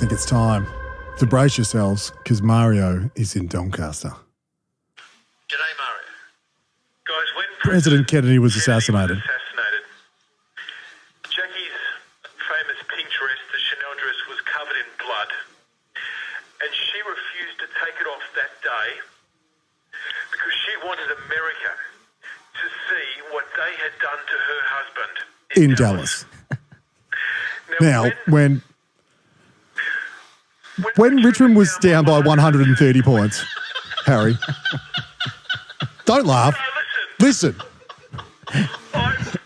think it's time to brace yourselves because Mario is in Doncaster. G'day, Mario. Guys, when President Kennedy was assassinated. Jackie's famous pink dress, the Chanel dress, was covered in blood, and she refused to take it off that day because she wanted America to see what they had done to her husband In Dallas. Now, when Richmond was down by 130 points, Harry, don't laugh. Listen.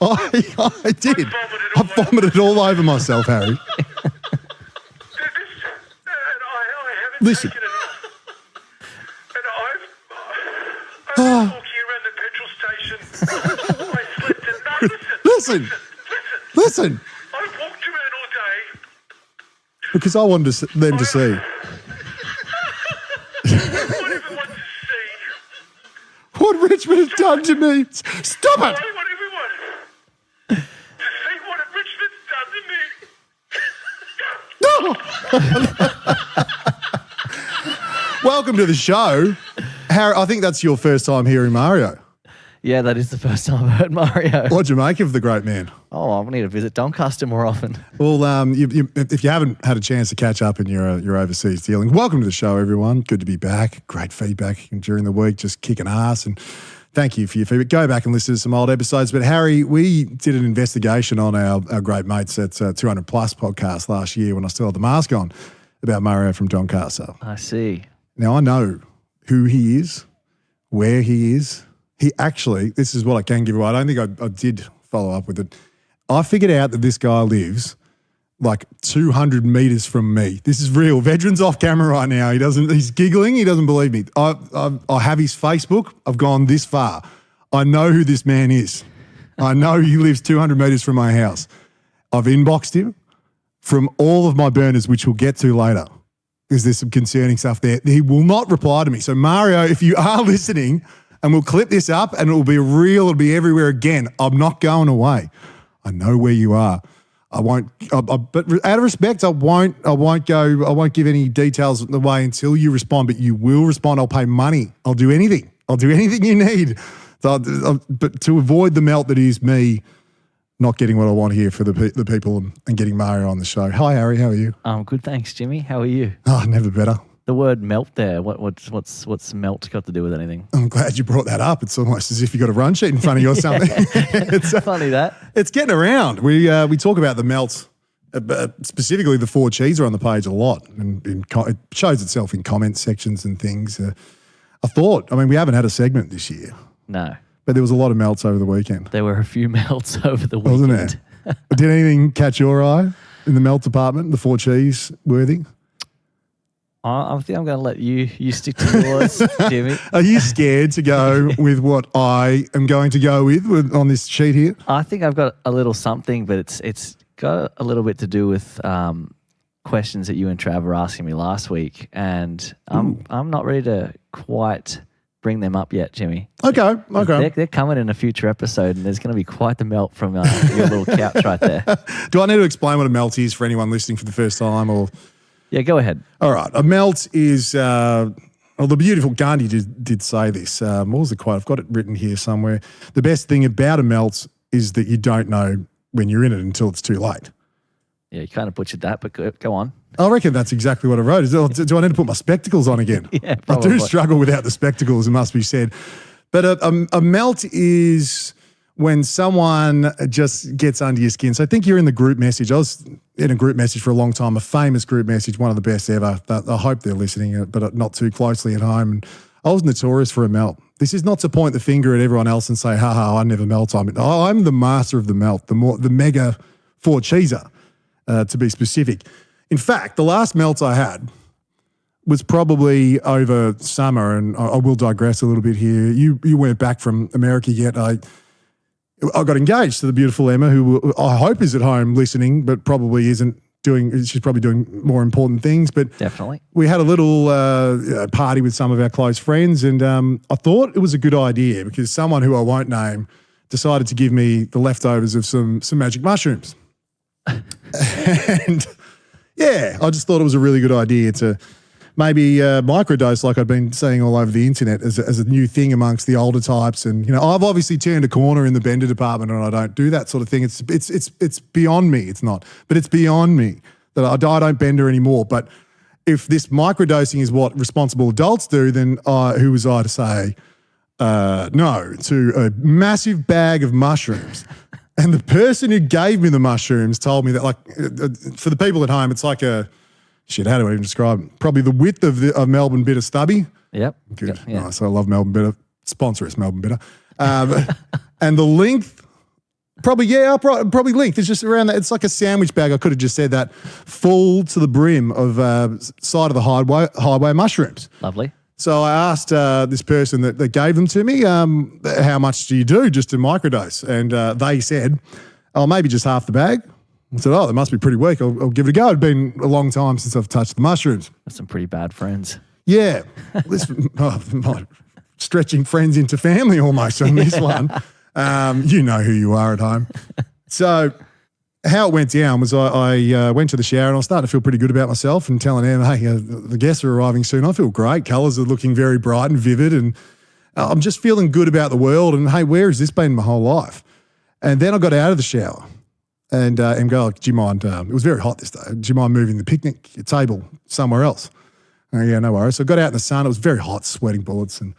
I did. I vomited all over myself, Harry. Listen. Taken it off. And I've walking around the petrol station. I slept in. No, Listen. I walked around all day. Because I wanted them to see. What everyone to see. What Richmond has done to me. Stop it. I want everyone to see what Richmond's done to me. No. Welcome to the show. Harry, I think that's your first time hearing Mario. Yeah, that is the first time I've heard Mario. What'd you make of the great man? Oh, I need to visit Doncaster more often. Well, if you haven't had a chance to catch up in your overseas dealing, welcome to the show, everyone. Good to be back. Great feedback during the week, just kicking ass. And thank you for your feedback. Go back and listen to some old episodes. But Harry, we did an investigation on our great mates at 200 Plus podcast last year when I still had the mask on about Mario from Doncaster. I see. Now, I know who he is, where he is. He actually, this is what I can give away. I don't think I did follow up with it. I figured out that this guy lives like 200 meters from me. This is real. Veteran's off camera right now. He's giggling. He doesn't believe me. I have his Facebook. I've gone this far. I know who this man is. I know he lives 200 meters from my house. I've inboxed him from all of my burners, which we'll get to later, because there's some concerning stuff there. He will not reply to me. So Mario, if you are listening, and we'll clip this up and it'll be real, it'll be everywhere again. I'm not going away. I know where you are. I won't, but out of respect, I won't give any details away until you respond, but you will respond. I'll pay money. I'll do anything. I'll do anything you need. So, but to avoid the melt that is me not getting what I want here for the people and getting Mario on the show. Hi, Harry. How are you? I'm good, thanks, Jimmy. How are you? Oh, never better. The word melt there, what's melt got to do with anything? I'm glad you brought that up. It's almost as if you got a run sheet in front of you or something. It's funny that. It's getting around. We talk about the melt, specifically the four cheese are on the page a lot, and it shows itself in comment sections and things. We haven't had a segment this year. No. But there was a lot of melts over the weekend. There were a few melts over the weekend. Wasn't there? Did anything catch your eye in the melt department, the four cheese worthy? I think I'm going to let you stick to yours, Jimmy. Are you scared to go with what I am going to go with on this sheet here? I think I've got a little something, but it's got a little bit to do with questions that you and Trav were asking me last week, and I'm not ready to quite bring them up yet, Jimmy. Okay. They're coming in a future episode, and there's going to be quite the melt from your little couch right there. Do I need to explain what a melt is for anyone listening for the first time, or? Yeah, go ahead. All right. A melt is, the beautiful Gandhi did say this. What was the quote? I've got it written here somewhere. The best thing about a melt is that you don't know when you're in it until it's too late. Yeah, you kind of butchered that, but go on. I reckon that's exactly what I wrote. Do I need to put my spectacles on again? Yeah, probably. I do struggle without the spectacles, it must be said. But a melt is when someone just gets under your skin. So I think you're in the group message. I was in a group message for a long time, a famous group message, one of the best ever. I hope they're listening, but not too closely at home. And I was notorious for a melt. This is not to point the finger at everyone else and say, ha, I never melt. I'm the master of the melt, the mega four cheeser, to be specific. In fact, the last melt I had was probably over summer, and I will digress a little bit here. You weren't back from America yet. I got engaged to the beautiful Emma, who I hope is at home listening, but probably isn't doing. She's probably doing more important things. But definitely, we had a little party with some of our close friends, and I thought it was a good idea because someone who I won't name decided to give me the leftovers of some magic mushrooms. And Yeah, I just thought it was a really good idea to maybe microdose, like I've been seeing all over the internet, as a new thing amongst the older types. And I've obviously turned a corner in the bender department, and I don't do that sort of thing. It's beyond me. It's not, but it's beyond me that I don't bender anymore. But if this microdosing is what responsible adults do, then who was I to say no to a massive bag of mushrooms? And the person who gave me the mushrooms told me that, like, for the people at home, it's like how do I even describe it? Probably the width of Melbourne Bitter Stubby. Yep. Good. Yeah. Nice. I love Melbourne Bitter. Sponsor us, Melbourne Bitter. And the length, probably length. It's just around that. It's like a sandwich bag. I could have just said that, full to the brim of side of the highway mushrooms. Lovely. So I asked this person that gave them to me, how much do you do just to microdose? And they said, oh, maybe just half the bag. I said, oh, that must be pretty weak. I'll give it a go. It's been a long time since I've touched the mushrooms. That's some pretty bad friends. Yeah. Stretching friends into family almost on this one. You know who you are at home. So how it went down was I went to the shower and I was starting to feel pretty good about myself and telling Em, hey, the guests are arriving soon. I feel great. Colours are looking very bright and vivid, and I'm just feeling good about the world. And, hey, where has this been my whole life? And then I got out of the shower. And go, do you mind, it was very hot this day, do you mind moving the picnic table somewhere else? Yeah, no worries. So I got out in the sun. It was very hot, sweating bullets, and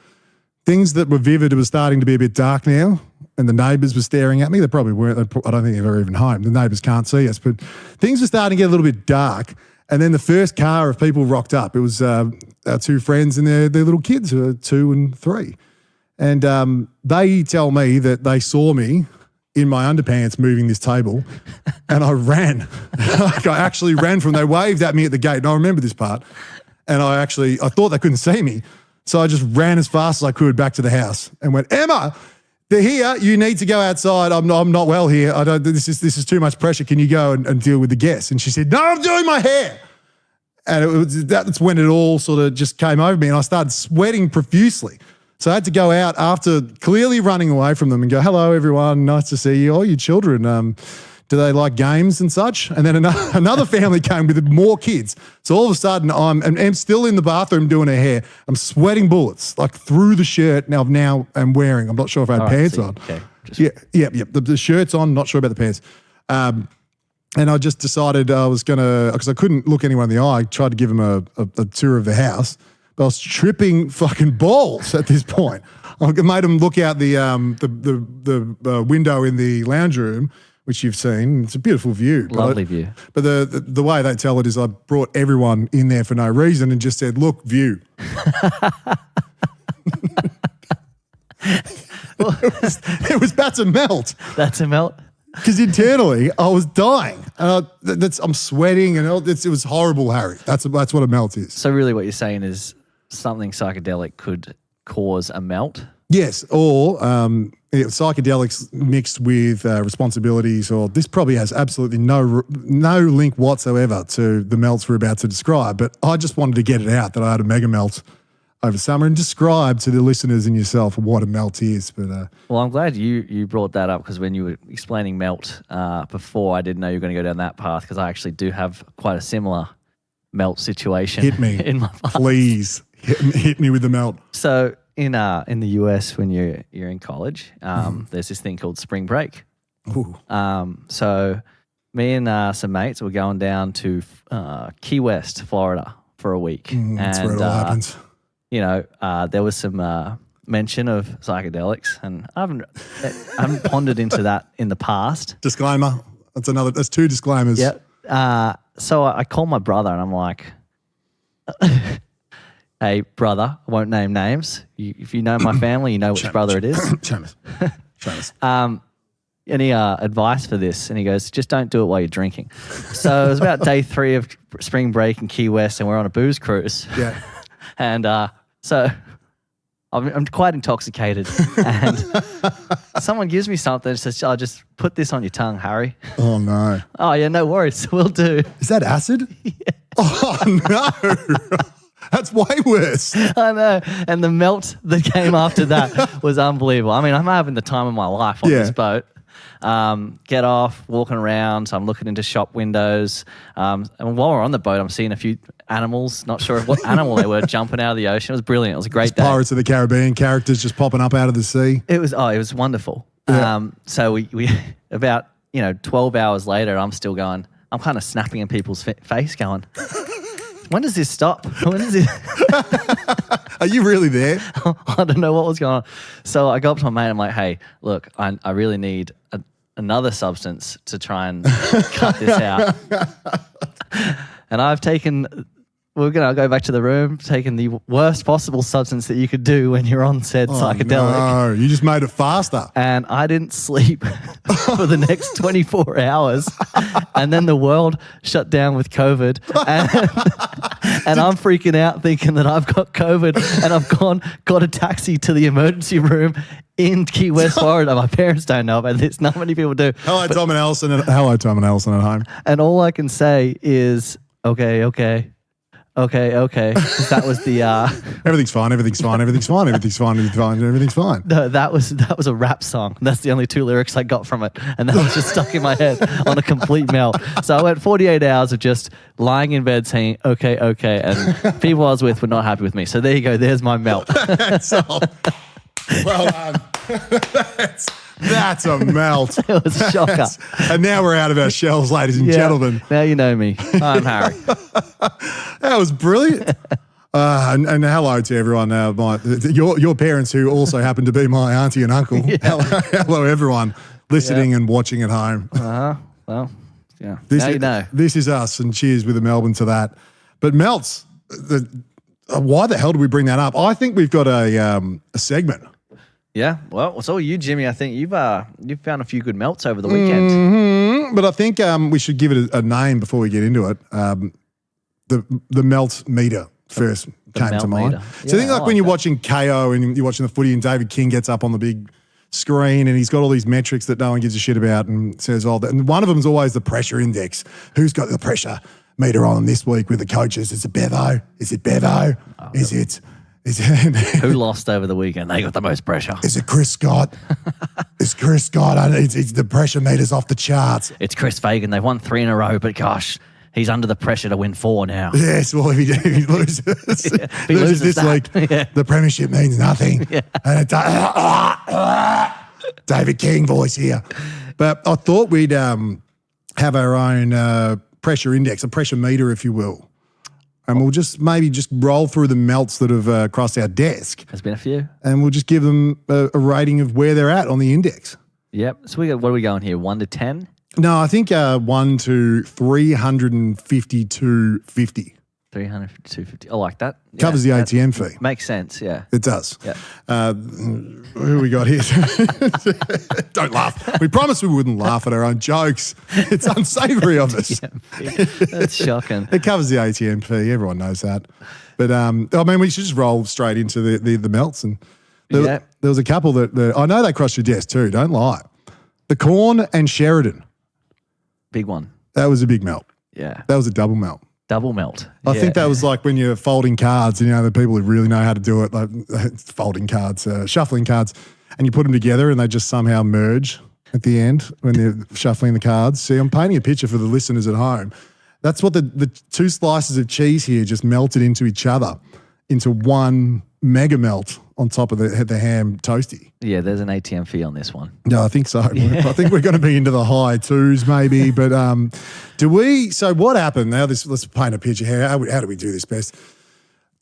things that were vivid. It was starting to be a bit dark now, and the neighbours were staring at me. They probably weren't. I don't think they were even home. The neighbours can't see us, but things were starting to get a little bit dark. And then the first car of people rocked up. It was our two friends and their little kids, who are 2 and 3. And they tell me that they saw me in my underpants moving this table, and I ran. I actually ran from, they waved at me at the gate, and I remember this part, and I thought they couldn't see me, so I just ran as fast as I could back to the house and went, Emma, they're here, you need to go outside, I'm not well here, this is too much pressure, can you go and deal with the guests? And she said, no, I'm doing my hair. And that's when it all sort of just came over me, and I started sweating profusely. So I had to go out after clearly running away from them and go, hello, everyone. Nice to see you. Oh, you children, do they like games and such? And then another family came with more kids. So all of a sudden, I'm still in the bathroom doing her hair. I'm sweating bullets, like through the shirt now I'm wearing. I'm not sure if I had pants on. Okay. Yeah. The shirt's on, not sure about the pants. And I just decided I was going to, because I couldn't look anyone in the eye, I tried to give them a tour of the house. But I was tripping fucking balls at this point. I made them look out the window in the lounge room, which you've seen. It's a beautiful view. Lovely view. But the way they tell it is I brought everyone in there for no reason and just said, look, view. It was about to melt. That's a melt. Because internally I was dying. I'm sweating and it was horrible, Harry. That's what a melt is. So really what you're saying is something psychedelic could cause a melt? Yes, or psychedelics mixed with responsibilities, or this probably has absolutely no link whatsoever to the melts we're about to describe, but I just wanted to get it out that I had a mega melt over summer and describe to the listeners and yourself what a melt is. But well, I'm glad you brought that up, because when you were explaining melt before, I didn't know you were going to go down that path, because I actually do have quite a similar melt situation. Hit me, in my past. Please hit me with the melt. So in the US, when you're in college, there's this thing called spring break. Ooh. So me and some mates were going down to Key West, Florida, for a week. That's where it all happens. There was some mention of psychedelics, and I haven't pondered into that in the past. Disclaimer. That's 2 disclaimers. Yeah. So I called my brother and I'm like, hey, brother, I won't name names. If you know my family, you know which brother it is. Seamus. Any advice for this? And he goes, just don't do it while you're drinking. So it was about day 3 of spring break in Key West, and we're on a booze cruise. Yeah. And so I'm quite intoxicated, and someone gives me something and says, "Oh, just put this on your tongue, Harry." Oh, no. Oh, yeah, no worries. We'll do. Is that acid? Yeah. Oh, no. That's way worse. I know. And the melt that came after that was unbelievable. I mean, I'm having the time of my life on this boat. Get off, walking around. So I'm looking into shop windows. And while we're on the boat, I'm seeing a few animals. Not sure what animal they were jumping out of the ocean. It was brilliant. It was a great day. Pirates of the Caribbean characters just popping up out of the sea. It was wonderful. Yeah. So we about 12 hours later, I'm still going. I'm kind of snapping in people's face, going, when does this stop? When does it? Are you really there? I don't know what was going on. So I go up to my mate. I'm like, hey, look, I really need another substance to try and cut this out. And I've taken. We're going to go back to the room, taking the worst possible substance that you could do when you're on said psychedelic. No, you just made it faster. And I didn't sleep for the next 24 hours. And then the world shut down with COVID. And I'm freaking out thinking that I've got COVID and I've got a taxi to the emergency room in Key West, Florida. My parents don't know about this. Not many people do. Hello, Tom and Alison at home. And all I can say is, okay. 'Cause that was the Everything's fine. no, that was a rap song. That's the only 2 lyrics I got from it, and that was just stuck in my head on a complete melt. So I went 48 hours of just lying in bed saying okay, and people I was with were not happy with me. So there you go. There's my melt. Well done. That's a melt. It was a shocker. And now we're out of our shells, ladies and gentlemen. Now you know me. I'm Harry. That was brilliant. And hello to everyone. Your parents, who also happen to be my auntie and uncle. Yeah. Hello, everyone listening and watching at home. Well, yeah. Now you know. This is us, and cheers with a Melbourne to that. But melts. Why the hell do we bring that up? I think we've got a segment. Yeah, well, it's all you, Jimmy. I think you've found a few good melts over the weekend. Mm-hmm. But I think we should give it a name before we get into it. The melt meter first came to mind. So I think when you're watching KO and you're watching the footy and David King gets up on the big screen and he's got all these metrics that no one gives a shit about and says all that. And one of them is always the pressure index. Who's got the pressure meter on them this week with the coaches? Is it Bevo? Is it Bevo? Is it... Who lost over the weekend? They got the most pressure. Is it Chris Scott? It's Chris Scott. It's the pressure meter's off the charts. It's Chris Fagan. They've won 3 in a row, but gosh, he's under the pressure to win 4 now. Yes, well, if he loses, if he loses this that, week, the premiership means nothing. Yeah. And David King voice here. But I thought we'd have our own pressure index, a pressure meter, if you will. And we'll just roll through the melts that have crossed our desk. There's been a few. And we'll just give them a rating of where they're at on the index. Yep. So what are we going here? 1 to 10? No, I think 1 to 352.50. 352.50. I like that. Covers the ATM fee. Makes sense, yeah. It does. Yeah. Who we got here? Don't laugh. We promised we wouldn't laugh at our own jokes. It's unsavoury of us. That's shocking. It covers the ATM fee. Everyone knows that. But we should just roll straight into the melts. And there was a couple that I know they crossed your desk too. Don't lie. The Corn and Sheridan. Big one. That was a big melt. Yeah. That was a double melt. Double melt. I think that was like when you're folding cards, and the people who really know how to do it, like folding cards, shuffling cards, and you put them together and they just somehow merge at the end when they're shuffling the cards. See, I'm painting a picture for the listeners at home. That's what the 2 slices of cheese here just melted into each other, into one mega melt on top of the ham toasty. Yeah, there's an ATM fee on this one. No, I think so. Yeah. I think we're going to be into the high 2s maybe. But so what happened? Now let's paint a picture here. How do we do this best?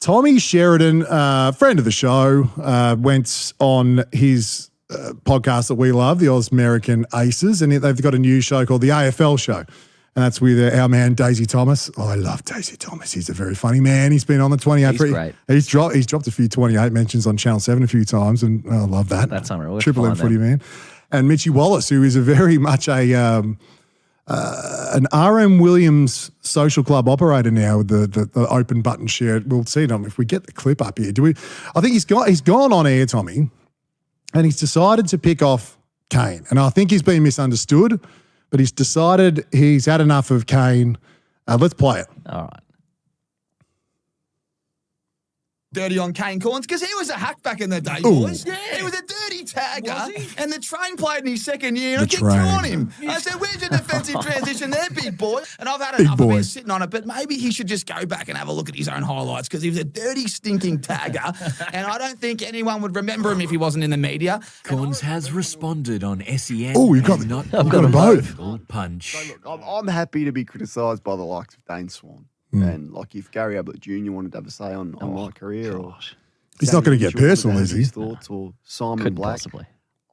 Tommy Sheridan, friend of the show, went on his podcast that we love, the Oz American Aces, and they've got a new show called the AFL Show. And that's with our man, Daisy Thomas. Oh, I love Daisy Thomas. He's a very funny man. He's been on the 28. He's great. He's dropped a few 28 mentions on Channel 7 a few times, and I love that. That's unreal. Triple M footy man. And Mitchie Wallace, who is a very much an RM Williams social club operator now with the open button share. We'll see if we get the clip up here. I think he's gone on air, Tommy, and he's decided to pick off Kane. And I think he's been misunderstood. But he's decided he's had enough of Kane. Let's play it. All right. dirty on Kane Corns because he was a hack back in the day, boys. Yeah. He was a dirty tagger, and the train played in his second year, and I kept on him. I said, where's your defensive transition there, big boy? And I've had enough of him sitting on it, but maybe he should just go back and have a look at his own highlights because he was a dirty, stinking tagger, and I don't think anyone would remember him if he wasn't in the media. Corns has responded on SEN. Oh, you've got them both. Punch. So look, I'm happy to be criticised by the likes of Dane Swan. And like if Gary Ablett Jr. wanted to have a say on my career, or he's not going to get personal, is he? His thoughts, or Simon Couldn't Black. possibly.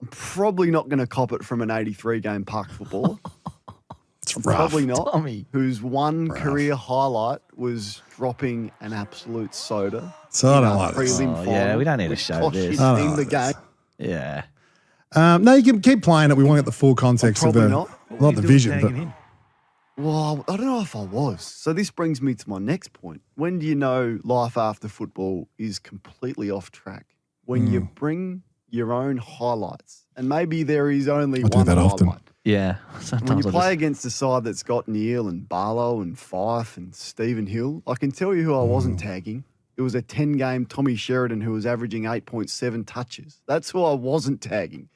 I'm probably not going to cop it from an 83-game park footballer. It's rough. Probably not. Tommy. Whose one career highlight was dropping an absolute soda. So I don't like this. Prelim final, Yeah, we don't need to show cost this. you I don't in like the this. game. Yeah. No, you can keep playing it. We want to get the full context of Probably the not. the vision. But Well, I don't know if I was. So this brings me to my next point. When do you know life after football is completely off track? When you bring your own highlights, and maybe there is only I do one that highlight. often. Yeah. When Sometimes you I play just, against a side that's got Neil and Barlow and Fife and Stephen Hill, I can tell you who I wasn't tagging. It was a 10-game Tommy Sheridan who was averaging 8.7 touches. That's who I wasn't tagging.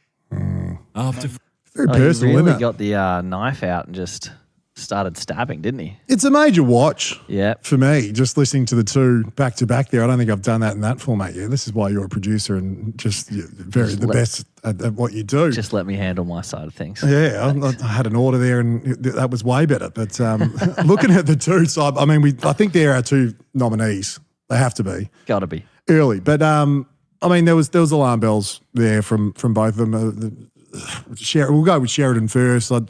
After very he personal, really isn't it? got the knife out and just started stabbing, didn't he? It's a major watch Yeah. for me, just listening to the two back to back there. I don't think I've done that in that format yet. This is why you're a producer and just you're the best at what you do. Just let me handle my side of things. Yeah, I had an order there, and that was way better. But looking at the two side, I mean, I think they're our two nominees. They have to be Got to be. early. But I mean, there was alarm bells there from both of them. We'll go with Sheridan first. I'd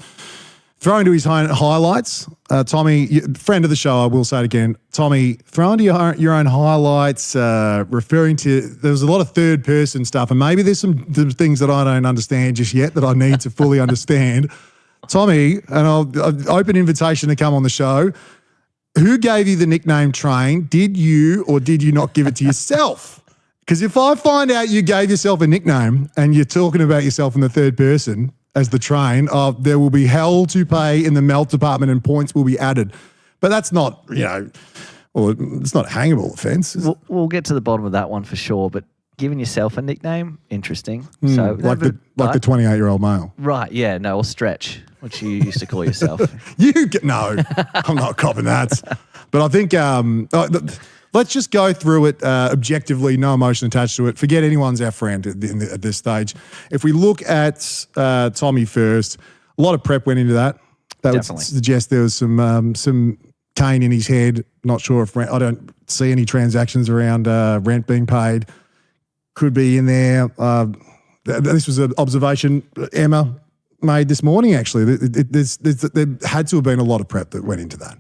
throw into his own highlights. Tommy, friend of the show, I will say it again. Tommy, throw into your own highlights, referring to, there was a lot of third person stuff, and maybe there's some things that I don't understand just yet that I need to fully understand. Tommy, and I'll open invitation to come on the show. Who gave you the nickname Train? Did you or did you not give it to yourself? Because if I find out you gave yourself a nickname and you're talking about yourself in the third person as the Train, there will be hell to pay in the melt department and points will be added. But that's not, well, it's not a hangable offence. We'll get to the bottom of that one for sure. But giving yourself a nickname, interesting. So like the 28-year-old male. Right, yeah, no, or Stretch, which you used to call yourself. No, I'm not copping that. But I think let's just go through it objectively, no emotion attached to it. Forget anyone's our friend at this stage. If we look at Tommy first, a lot of prep went into that. That Definitely. would suggest there was some Kane in his head. Not sure if I don't see any transactions around rent being paid. Could be in there. This was an observation Emma made this morning, actually. There had to have been a lot of prep that went into that.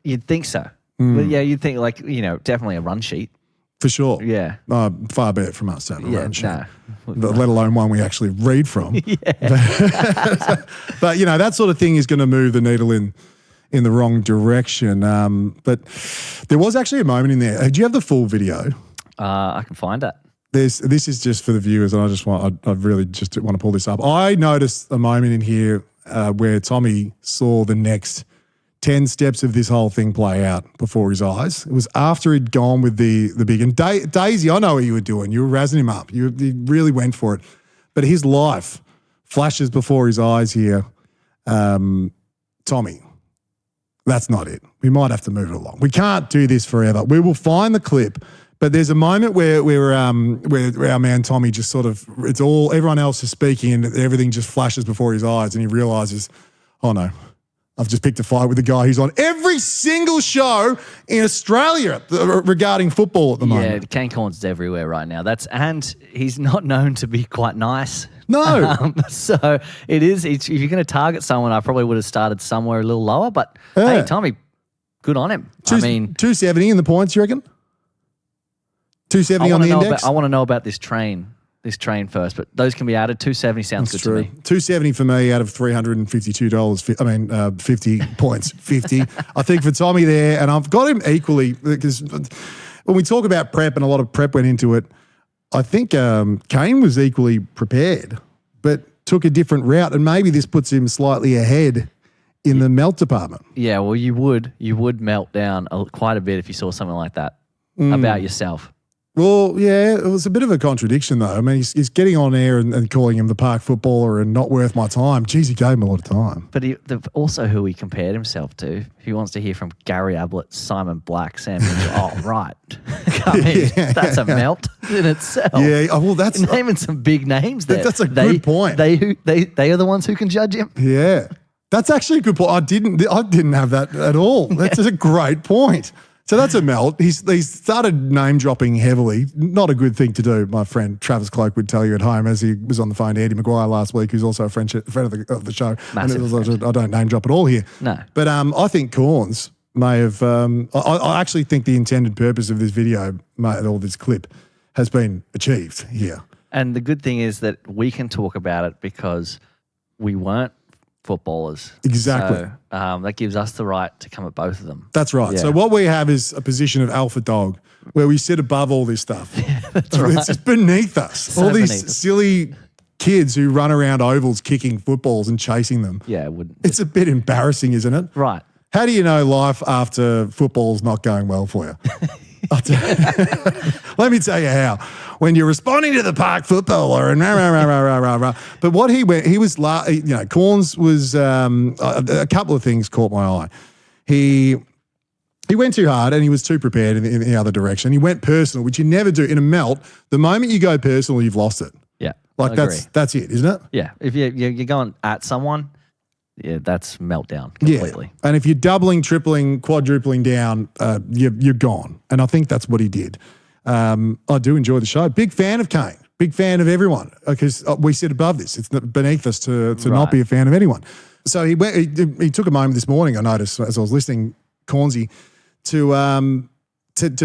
You'd think so. But yeah, you'd think definitely a run sheet. For sure. Yeah. Far be it from us to have a run sheet. No. Let alone one we actually read from. But that sort of thing is going to move the needle in the wrong direction. But there was actually a moment in there. Do you have the full video? I can find it. This is just for the viewers, and I really just want to pull this up. I noticed a moment in here where Tommy saw the next 10 steps of this whole thing play out before his eyes. It was after he'd gone with the big, and Daisy, I know what you were doing. You were razzing him up. You really went for it. But his life flashes before his eyes here. Tommy, that's not it. We might have to move it along. We can't do this forever. We will find the clip. But there's a moment where our man Tommy just sort of, everyone else is speaking and everything just flashes before his eyes and he realises, oh no, I've just picked a fight with a guy who's on every single show in Australia regarding football at the moment. Yeah, Kane Corns is everywhere right now. And he's not known to be quite nice. No. So it is, if you're going to target someone, I probably would have started somewhere a little lower. But hey, Tommy, good on him. 270 in the points, you reckon? 270 on the index? I want to know about this train first, but those can be added. 270 sounds That's good true. to me. 270 for me out of $352. 50 points, 50. I think for Tommy there, and I've got him equally because when we talk about prep and a lot of prep went into it, I think Kane was equally prepared, but took a different route, and maybe this puts him slightly ahead in the melt department. Yeah, well, you would melt down quite a bit if you saw something like that about yourself. Well, yeah, it was a bit of a contradiction, though. I mean, he's getting on air and calling him the park footballer and not worth my time. Geez, he gave him a lot of time. But also who he compared himself to. If he wants to hear from Gary Ablett, Simon Black, Sam Mitchell, oh, right. I mean, that's a melt in itself. Yeah, well, that's... Naming some big names there. That's a good point. They are the ones who can judge him. Yeah. That's actually a good point. I didn't have that at all. That's a great point. So that's a melt. He's started name dropping heavily. Not a good thing to do. My friend Travis Cloak would tell you at home as he was on the phone to Eddie Maguire last week, who's also a friend of the show. Massive and I don't name drop at all here. No. But I think Corns may have. I actually think the intended purpose of this video, or this clip, has been achieved here. And the good thing is that we can talk about it because we weren't footballers. Exactly. So, that gives us the right to come at both of them. That's right. Yeah. So what we have is a position of alpha dog where we sit above all this stuff. That's right. It's just beneath us. So all these beneath us. silly kids who run around ovals kicking footballs and chasing them. Yeah, it wouldn't. It's a bit embarrassing, isn't it? Right. How do you know life after football's not going well for you? Let me tell you how. When you're responding to the park footballer and rah, rah, rah, rah, rah, rah, rah. But what he was, Corns was, a couple of things caught my eye. He went too hard and he was too prepared in the other direction. He went personal, which you never do. In a melt, the moment you go personal, you've lost it. Yeah. Like that's it, isn't it? Yeah. If you're going at someone, yeah, that's meltdown completely. Yeah. And if you're doubling, tripling, quadrupling down, you're gone. And I think that's what he did. I do enjoy the show. Big fan of Kane. Big fan of everyone because we sit above this. It's beneath us to not be a fan of anyone. So he took a moment this morning, I noticed as I was listening, Cornsey, to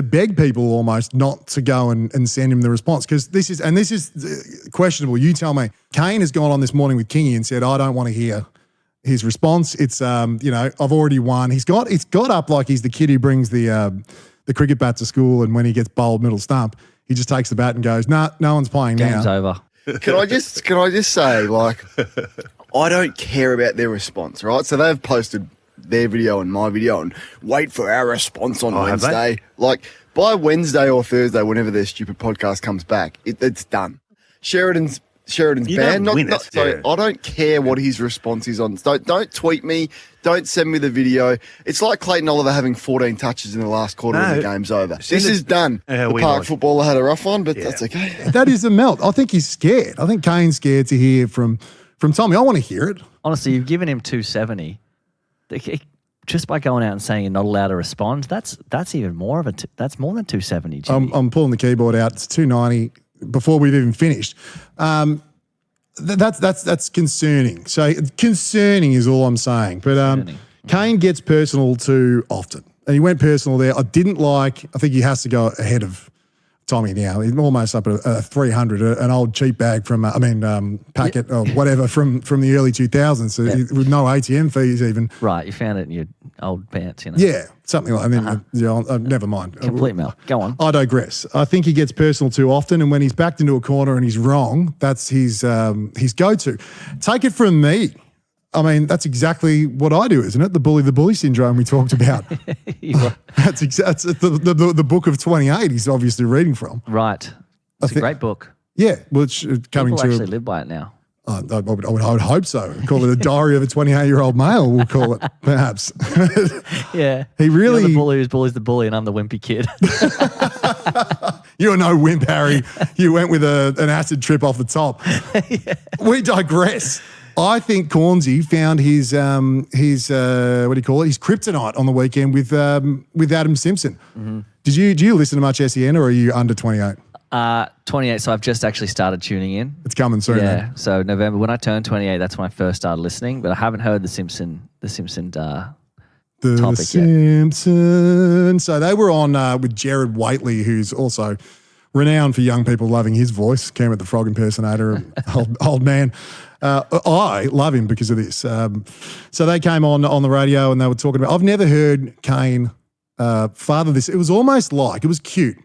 beg people almost not to go and send him the response because this is questionable. You tell me. Kane has gone on this morning with Kingy and said, I don't want to hear his response. It's I've already won. It's got up like he's the kid who brings the cricket bat to school, and when he gets bowled middle stump, he just takes the bat and goes, nah, no one's playing now. Game's over. Can I just say, like, I don't care about their response, right? So they've posted their video and my video and wait for our response on Wednesday. Like, by Wednesday or Thursday, whenever their stupid podcast comes back, it's done. Sheridan's banned. I don't care what his response is on. Don't tweet me. Don't send me the video. It's like Clayton Oliver having 14 touches in the last quarter and the game's over. This is done. The park footballer had a rough one, but that's okay. That is a melt. I think he's scared. I think Kane's scared to hear from Tommy. I want to hear it. Honestly, you've given him 270. Just by going out and saying you're not allowed to respond, that's even more of that's more than 270. I'm pulling the keyboard out. It's 290 before we've even finished. That's concerning. So concerning is all I'm saying. But Kane gets personal too often, and he went personal there. I think he has to go ahead of Tommy now. He's almost up at 300, an old cheap bag from, packet or whatever from the early 2000s, so with no ATM fees even. Right, you found it in your old pants, Yeah, something like that. And then, never mind. Complete melt. Go on. I digress. I think he gets personal too often, and when he's backed into a corner and he's wrong, that's his go-to. Take it from me. I mean, that's exactly what I do, isn't it? The bully syndrome we talked about. That's the book of 28 he's obviously reading from. Right. It's a great book. Yeah. Well, it's coming People to actually live by it now. I would hope so. Call it a diary of a 28-year-old male, we'll call it, perhaps. Yeah. He really... You're the bully who's bullies the bully, and I'm the wimpy kid. You're no wimp, Harry. You went with an acid trip off the top. Yeah. We digress. I think Cornsey found his what do you call it? His kryptonite on the weekend with Adam Simpson. Mm-hmm. Do you listen to much SEN, or are you under 28? 28. So I've just actually started tuning in. It's coming soon. Yeah. Then. So November, when I turned 28, that's when I first started listening. But I haven't heard the Simpson topic Simpson. Yet. So they were on with Jared Waitley, who's also renowned for young people loving his voice. Kermit the Frog impersonator, old man. I love him because of this. So they came on the radio and they were talking about. I've never heard Kane father this. It was almost like it was cute.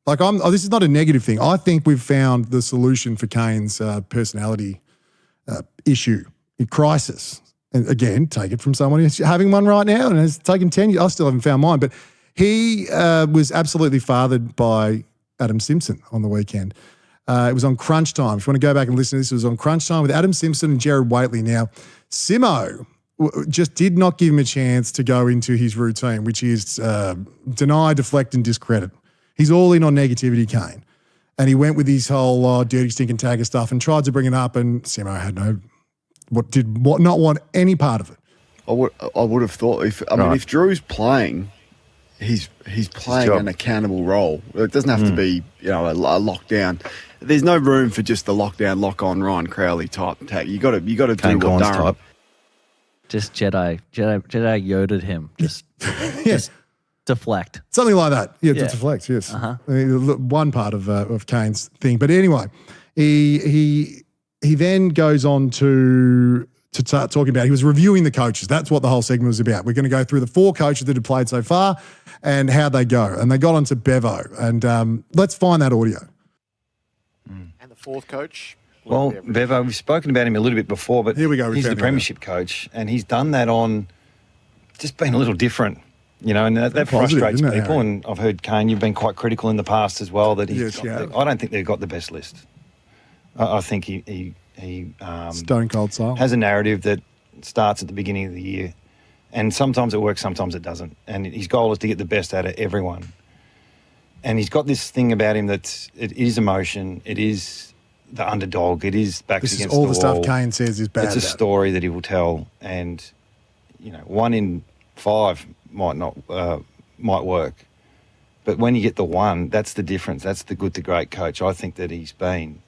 Like this is not a negative thing. I think we've found the solution for Kane's personality issue, crisis. And again, take it from someone who's having one right now and has taken 10 years. I still haven't found mine, but he was absolutely fathered by Adam Simpson on the weekend. It was on Crunch Time. If you want to go back and listen to this, it was on Crunch Time with Adam Simpson and Jared Waitley. Now, Simo just did not give him a chance to go into his routine, which is deny, deflect, and discredit. He's all in on negativity, Kane. And he went with his whole dirty, stinking tagger stuff and tried to bring it up, and Simo had not want any part of it. I would have thought if Drew's playing, he's playing an accountable role. It doesn't have to be a lockdown. There's no room for just the lockdown, lock on Ryan Crowley type tag. You got to do what Durham. Type. Just Jedi Yoda'd him. Just deflect. Something like that. Yeah, to deflect, yes. Uh-huh. One part of Kane's thing. But anyway, he then goes on to start talking about, he was reviewing the coaches. That's what the whole segment was about. We're going to go through the 4 coaches that have played so far and how they go. And they got onto Bevo. And let's find that audio. And the 4th coach? Well, Bevo, we've spoken about him a little bit before, but here we go. He's the premiership coach, and he's done that on just being a little different, and that frustrates people. And I've heard, Kane, you've been quite critical in the past as well. That I don't think they've got the best list. I think he Stone Cold style has a narrative that starts at the beginning of the year, and sometimes it works, sometimes it doesn't. And his goal is to get the best out of everyone. And he's got this thing about him that it is emotion, it is the underdog, it is backs against the wall. All the stuff Kane says is bad. It's a story that he will tell, and 1 in 5 might work, but when you get the 1, that's the difference. That's the good to great coach I think that he's been.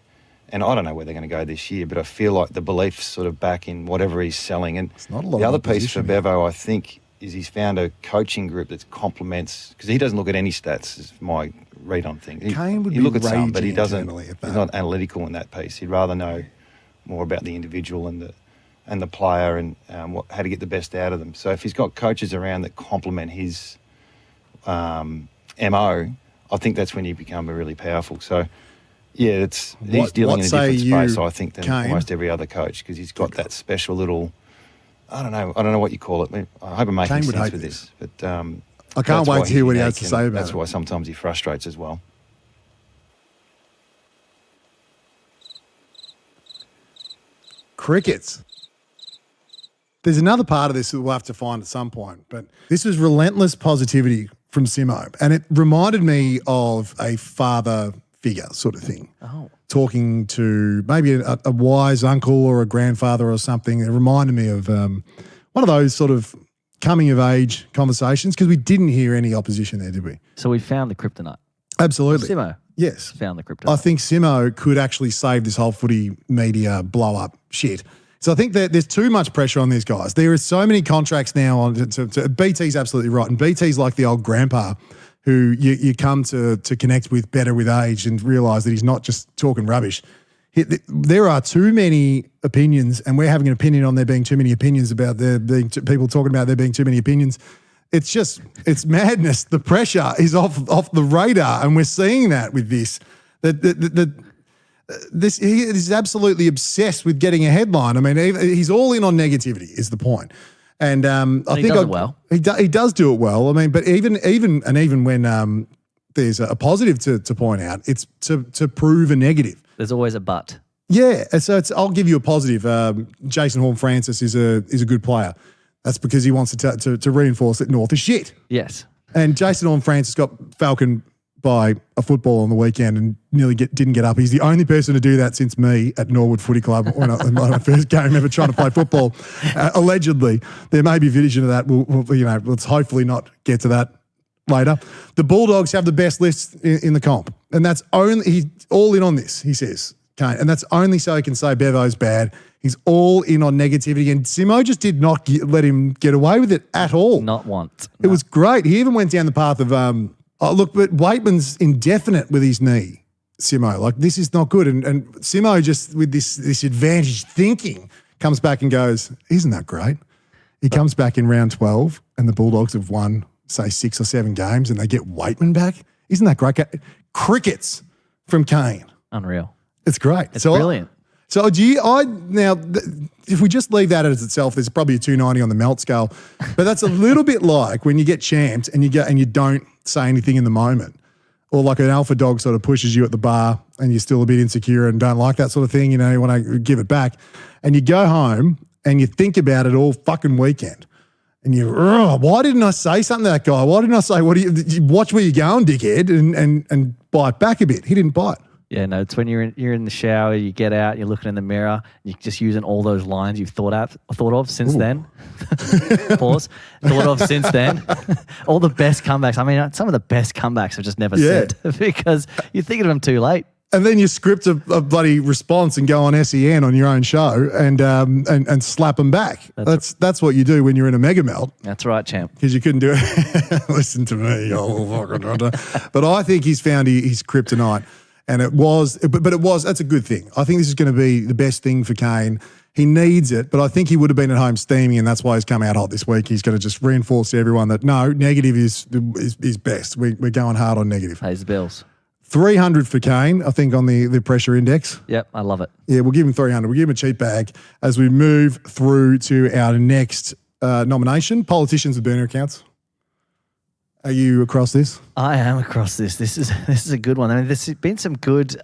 And I don't know where they're going to go this year, but I feel like the belief's sort of back in whatever he's selling. And the other piece for Bevo, I think, is he's found a coaching group that complements, because he doesn't look at any stats, is my read on things. Kane would he be look at some, but he doesn't. He's not analytical in that piece. He'd rather know more about the individual and the player and how to get the best out of them. So if he's got coaches around that complement his MO, I think that's when you become really powerful. So yeah, he's dealing in a different space, I think, than almost every other coach, because he's got that special little. I don't know what you call it. I hope I'm making sense with this, but I can't wait to hear what he has to say about it. That's why sometimes he frustrates as well. Crickets. There's another part of this that we'll have to find at some point, but this was relentless positivity from Simo, and it reminded me of a father figure sort of thing. Oh. Talking to maybe a wise uncle or a grandfather or something. It reminded me of one of those sort of coming of age conversations, because we didn't hear any opposition there, did we? So we found the kryptonite. Absolutely. Simo. Yes. Found the kryptonite. I think Simo could actually save this whole footy media blow up shit. So I think that there's too much pressure on these guys. There are so many contracts now on to BT's absolutely right. And BT's like the old grandpa who you come to connect with better with age and realise that he's not just talking rubbish. There are too many opinions, and we're having an opinion on there being too many opinions about there being people talking about there being too many opinions. It's madness. The pressure is off the radar, and we're seeing that with this. He is absolutely obsessed with getting a headline. I mean, he's all in on negativity is the point. And I think he does it well. He does do it well. I mean, but even when there's a positive to point out, it's to prove a negative. There's always a but. Yeah, so I'll give you a positive. Jason Horne-Francis is a good player. That's because he wants to reinforce that North is shit. Yes. And Jason Horne-Francis got Falcon by a football on the weekend and nearly didn't get up. He's the only person to do that since me at Norwood Footy Club when in my first game ever trying to play football. Allegedly, there may be footage of that. Let's hopefully not get to that later. The Bulldogs have the best list in the comp, and that's he's all in on this. He says, Kane, and that's only so he can say Bevo's bad. He's all in on negativity, and Simo just did not let him get away with it at all. Not once. It was great. He even went down the path of but Waitman's indefinite with his knee, Simo. Like, this is not good. And Simo just, with this advantage thinking, comes back and goes, isn't that great? He comes back in round 12 and the Bulldogs have won, say, 6 or 7 games and they get Waitman back. Isn't that great? Crickets from Kane. Unreal. It's great. It's brilliant. So if we just leave that as itself, there's probably a 290 on the melt scale. But that's a little bit like when you get champed and you don't say anything in the moment, or like an alpha dog sort of pushes you at the bar and you're still a bit insecure and don't like that sort of thing, you know, you want to give it back. And you go home and you think about it all fucking weekend. And why didn't I say something to that guy? Why didn't I say, you watch where you're going, dickhead, and bite back a bit? He didn't bite. Yeah, no, it's when you're in the shower, you get out, you're looking in the mirror, you're just using all those lines you've thought of since then. Pause. Thought of since then. All the best comebacks. I mean, some of the best comebacks I've just never said because you're thinking of them too late. And then you script a bloody response and go on SEN on your own show and slap them back. That's what you do when you're in a mega melt. That's right, champ. Because you couldn't do it. Listen to me. But I think he's found his kryptonite. And that's a good thing. I think this is going to be the best thing for Kane. He needs it, but I think he would have been at home steaming, and that's why he's come out hot this week. He's going to just reinforce to everyone that, no, negative is best. We're going hard on negative. Pays the bills. 300 for Kane, I think, on the pressure index. Yep, I love it. Yeah, we'll give him 300. We'll give him a cheap bag as we move through to our next nomination, politicians with burner accounts. Are you across this? I am across this. This is a good one. I mean, there's been some good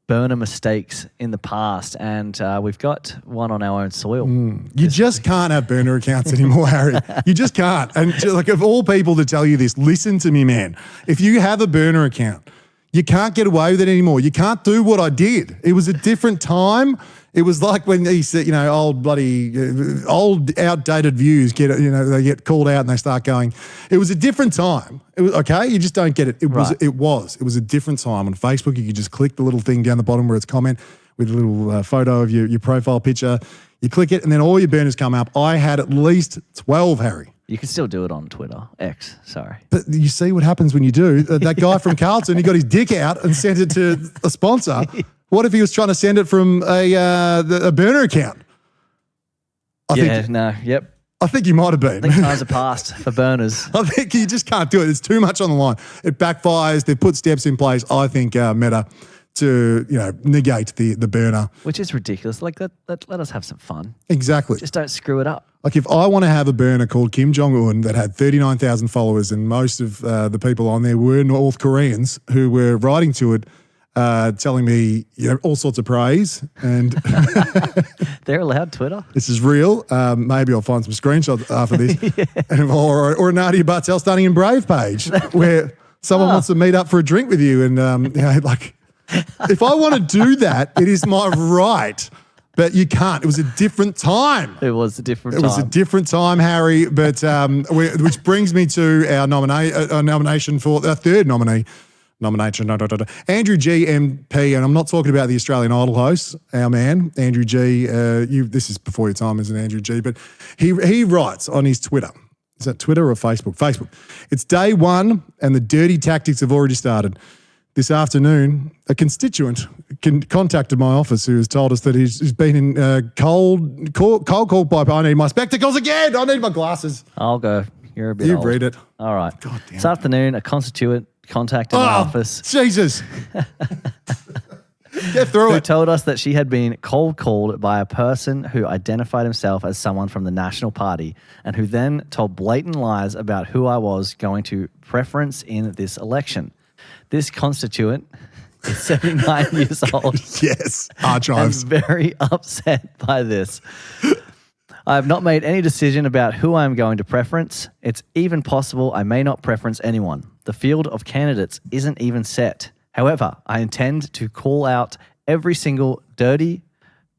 burner mistakes in the past, and we've got one on our own soil. You just can't have burner accounts anymore, Harry. You just can't. And like, of all people to tell you this, listen to me, man. If you have a burner account, you can't get away with it anymore. You can't do what I did. It was a different time. It was like when he said, you know, old outdated views they get called out and they start going. It was a different time. It was okay. You just don't get it. It was a different time. On Facebook, you could just click the little thing down the bottom where it's comment with a little photo of your profile picture. You click it and then all your burners come up. I had at least 12, Harry. You can still do it on Twitter. X, sorry. But you see what happens when you do. That guy from Carlton, he got his dick out and sent it to a sponsor. What if he was trying to send it from a burner account? I think he might have been. I think times are past for burners. I think you just can't do it. There's too much on the line. It backfires. They've put steps in place, I think, Meta, to negate the burner. Which is ridiculous. Like, let us have some fun. Exactly. Just don't screw it up. Like, if I want to have a burner called Kim Jong-un that had 39,000 followers and most of the people on there were North Koreans who were writing to it, telling me all sorts of praise, and they're allowed Twitter. This is real. Maybe I'll find some screenshots after this, or a Nadia Bartel Stunning and Brave page where someone wants to meet up for a drink with you, and like, if I want to do that, it is my right. But you can't. It was a different time. It was a different time, Harry. But which brings me to our nomination for our third nomination. Andrew G. MP, and I'm not talking about the Australian Idol host, our man, Andrew G. This is before your time, isn't Andrew G. But he writes on his Twitter. Is that Twitter or Facebook? Facebook. It's day one and the dirty tactics have already started. This afternoon, a constituent contacted my office who has told us that he's been in cold called by, I need my spectacles again. I need my glasses. I'll go. You're a bit You old. read it. All right. God damn this afternoon, a constituent contacted my office. Jesus. Get through who it. told us that she had been cold called by a person who identified himself as someone from the National Party and who then told blatant lies about who I was going to preference in this election. This constituent is 79 years old. Yes, archives. And very upset by this. I have not made any decision about who I am going to preference. It's even possible I may not preference anyone. The field of candidates isn't even set. However, I intend to call out every single dirty,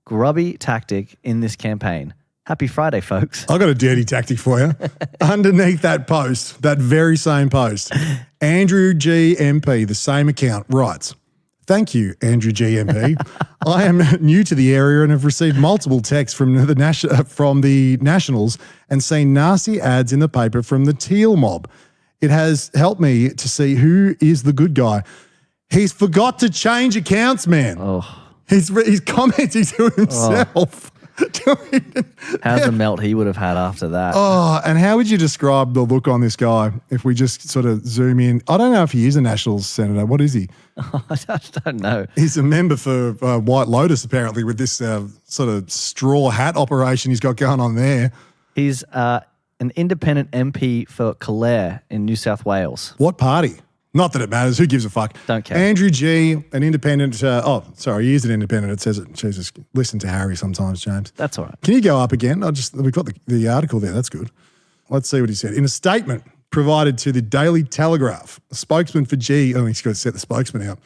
grubby tactic in this campaign. Happy Friday, folks. I got a dirty tactic for you. Underneath that post, that very same post, Andrew G. MP, the same account, writes, "Thank you, Andrew G. MP. I am new to the area and have received multiple texts from the Nationals and seen nasty ads in the paper from the Teal mob. It has helped me to see who is the good guy. He's forgot to change accounts, man. Oh. He's commenting to himself." How's the melt he would have had after that? Oh, and how would you describe the look on this guy if we just sort of zoom in? I don't know if he is a Nationals senator. What is he? I just don't know. He's a member for White Lotus, apparently, with this sort of straw hat operation he's got going on there. He's an independent MP for Calais in New South Wales. What party? Not that it matters. Who gives a fuck? Don't care. Andrew G, an independent. He is an independent. It says it. Jesus, listen to Harry sometimes, James. That's all right. Can you go up again? We've got the article there. That's good. Let's see what he said. In a statement provided to the Daily Telegraph, a spokesman for G, he's got to set the spokesman out.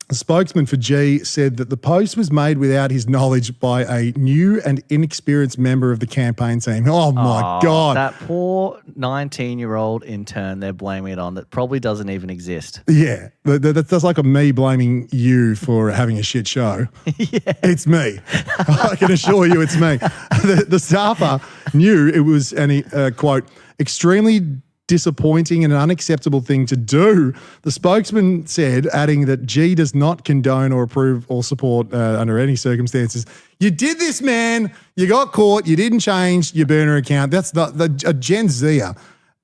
The spokesman for G said that the post was made without his knowledge by a new and inexperienced member of the campaign team. Oh, my God. That poor 19-year-old intern they're blaming it on that probably doesn't even exist. Yeah. That's like me blaming you for having a shit show. Yeah. It's me. I can assure you it's me. The staffer knew it was, and he, quote, extremely disappointing and an unacceptable thing to do. The spokesman said, adding that G does not condone or approve or support under any circumstances. You did this, man. You got caught. You didn't change your burner account. That's not a Gen Zer.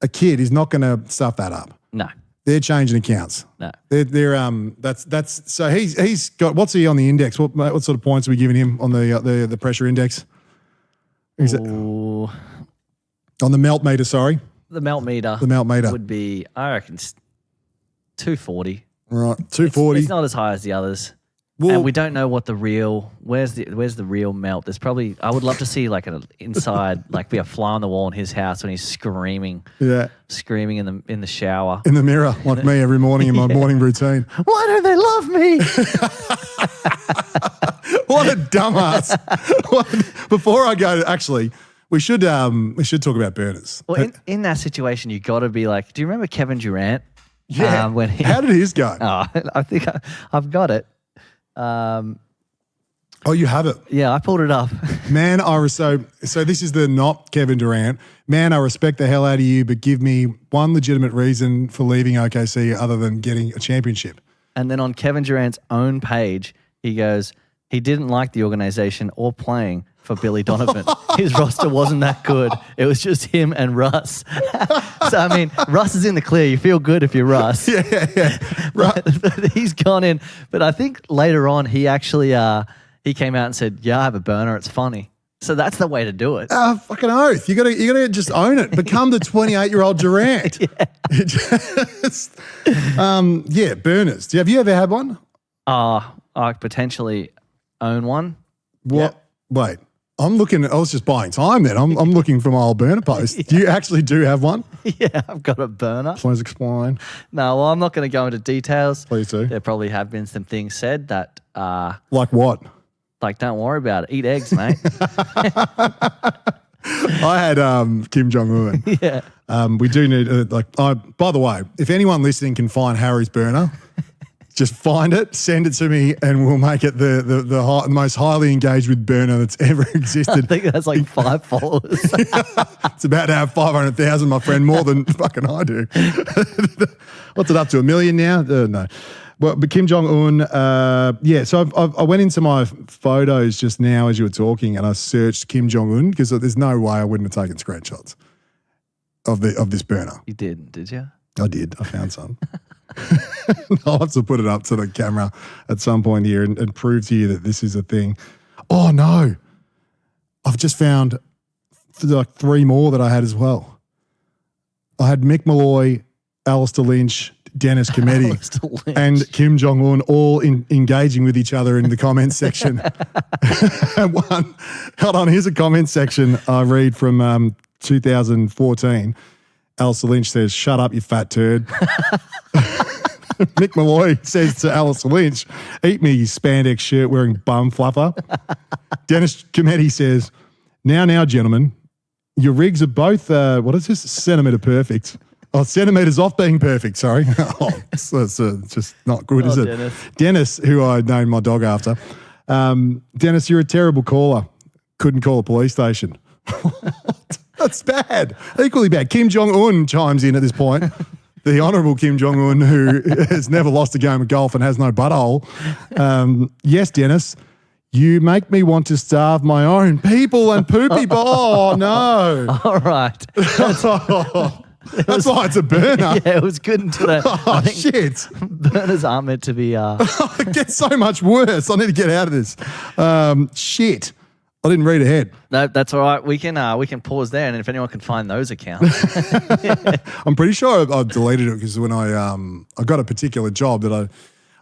A kid is not going to stuff that up. No. They're changing accounts. No. That's so he's got, what's he on the index? What sort of points are we giving him on the pressure index? Ooh. On the melt meter, sorry. The melt meter would be, I reckon, 240. Right, 240. It's not as high as the others. Well, and we don't know what where's the real melt. There's probably, I would love to see like an inside, like be a fly on the wall in his house when he's screaming in the shower. In the mirror, like me every morning in my morning routine. Why don't they love me? What a dumbass. Before I go, actually, we should talk about burners. Well, in that situation, you got to be like, do you remember Kevin Durant? Yeah. How did his go? Oh, I think I've got it. Oh, you have it? Yeah, I pulled it up. Man, so this is the not Kevin Durant. Man, I respect the hell out of you, but give me one legitimate reason for leaving OKC other than getting a championship. And then on Kevin Durant's own page, he goes, he didn't like the organization or playing for Billy Donovan. His roster wasn't that good. It was just him and Russ. So, I mean, Russ is in the clear. You feel good if you're Russ. Yeah. Right. He's gone in. But I think later on, he actually he came out and said, yeah, I have a burner. It's funny. So that's the way to do it. Fucking oath. You gotta just own it. Become the 28-year-old Durant. Yeah. Burners. Have you ever had one? I potentially own one. What? Yeah. Wait. I was just buying time then. I'm looking for my old burner post. Yeah. You actually do have one? Yeah, I've got a burner. Please explain. No, well, I'm not going to go into details. Please do. There probably have been some things said that... like what? Like, don't worry about it. Eat eggs, mate. I had Kim Jong-un. Yeah. We do need, by the way, if anyone listening can find Harry's burner... Just find it, send it to me, and we'll make it the most highly engaged with burner that's ever existed. I think that's like 5 followers. It's about to have 500,000, my friend, more than fucking I do. What's it up to, 1 million now? No. Well, but Kim Jong-un, so I went into my photos just now as you were talking, and I searched Kim Jong-un because there's no way I wouldn't have taken screenshots of this burner. You did you? I did. I found some. I'll have to put it up to the camera at some point here and prove to you that this is a thing. Oh, no. I've just found like 3 more that I had as well. I had Mick Malloy, Alistair Lynch, Dennis Cometti, and Kim Jong-un all engaging with each other in the comments section. Hold on, here's a comment section I read from 2014. Alistair Lynch says, "Shut up, you fat turd." Mick Malloy says to Alistair Lynch, "Eat me, you spandex shirt wearing bum fluffer." Dennis Cometti says, now, gentlemen, your rigs are both, what is this? Centimetre perfect. Oh, centimetres off being perfect, sorry. It's just not good, is it? Dennis, who I named my dog after. Dennis, you're a terrible caller. Couldn't call a police station. That's bad. Equally bad. Kim Jong-un chimes in at this point. The Honourable Kim Jong-un, who has never lost a game of golf and has no butthole. Yes, Dennis, you make me want to starve my own people and poopy. Oh, no. All right. That's why it's a burner. Yeah, it was good until that. Oh, shit. Burners aren't meant to be... It gets so much worse. I need to get out of this. Shit. I didn't read ahead. No, that's all right. We can pause there, and if anyone can find those accounts. I'm pretty sure I deleted it because when I got a particular job that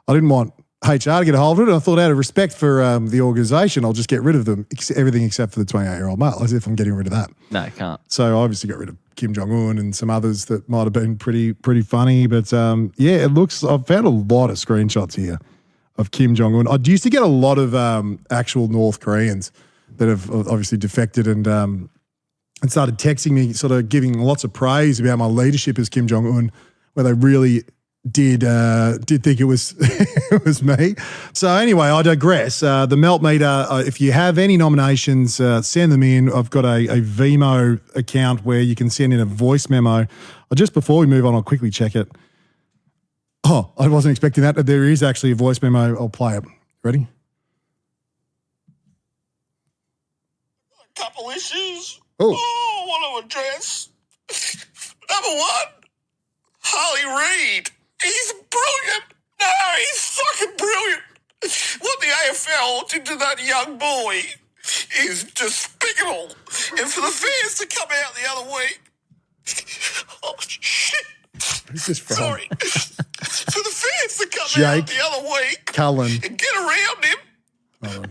I didn't want HR to get a hold of it, and I thought out of respect for the organisation, I'll just get rid of them, everything except for the 28-year-old male, as if I'm getting rid of that. No, you can't. So I obviously got rid of Kim Jong-un and some others that might have been pretty funny. But yeah, I've found a lot of screenshots here of Kim Jong-un. I used to get a lot of actual North Koreans that have obviously defected and started texting me, sort of giving lots of praise about my leadership as Kim Jong-un, where they really did think it was it was me. So anyway, I digress. The Melt Meter, if you have any nominations, send them in. I've got a Vimo account where you can send in a voice memo. Just before we move on, I'll quickly check it. Oh, I wasn't expecting that. There is actually a voice memo. I'll play it. Ready? A couple issues. Oh. I want to address. Number one, Harley Reid. He's brilliant. No, he's fucking brilliant. What the AFL did to that young boy is despicable. And for the fans to come out the other week. Oh, shit. Who's this from? Sorry. For the fans to come out the other week. Cullen. And get around him. Oh.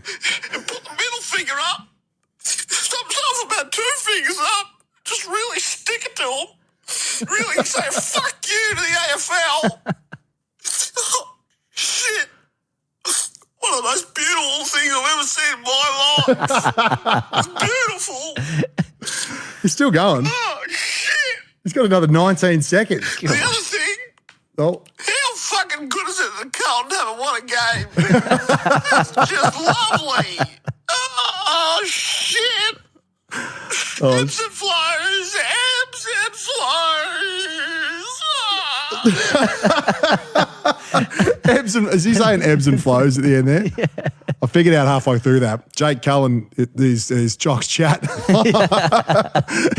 And put the middle finger up. Sometimes about 2 fingers up. Just really stick it to him. Really say fuck you to the AFL. Oh, shit. One of the most beautiful things I've ever seen in my life. It's beautiful. He's still going. Oh, shit. He's got another 19 seconds. The other thing, Oh. how fucking good is it that Carlton haven't won a game? That's just lovely. Oh, shit. Oh. Ebbs and flows, ebbs and flows. Ebbs and, is he saying ebbs and flows at the end there? Yeah. I figured out halfway through that. Jake Cullen is Chock's chat.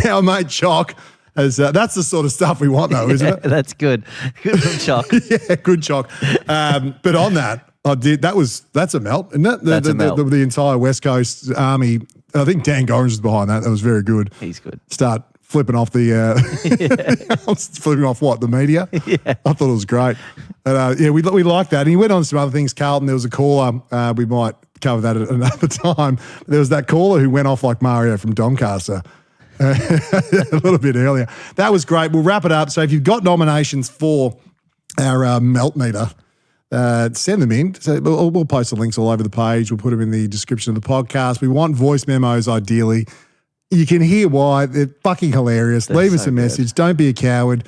Our mate Chock. That's the sort of stuff we want though, isn't it? That's good. Good from Chock. Yeah, good Chock. But on that, that's a melt, isn't it? That's a melt. The entire West Coast Army. I think Dan Gorringe was behind that. That was very good. He's good. Start flipping off the flipping off what, the media? Yeah. I thought it was great. And, yeah, we like that. And he went on to some other things. Carlton, there was a caller. We might cover that at another time. There was that caller who went off like Mario from Doncaster a little bit earlier. That was great. We'll wrap it up. So if you've got nominations for our Melt Meter, send them in. So we'll post the links all over the page. We'll put them in the description of the podcast. We want voice memos, ideally. You can hear why. They're fucking hilarious. Leave us a message. Don't be a coward.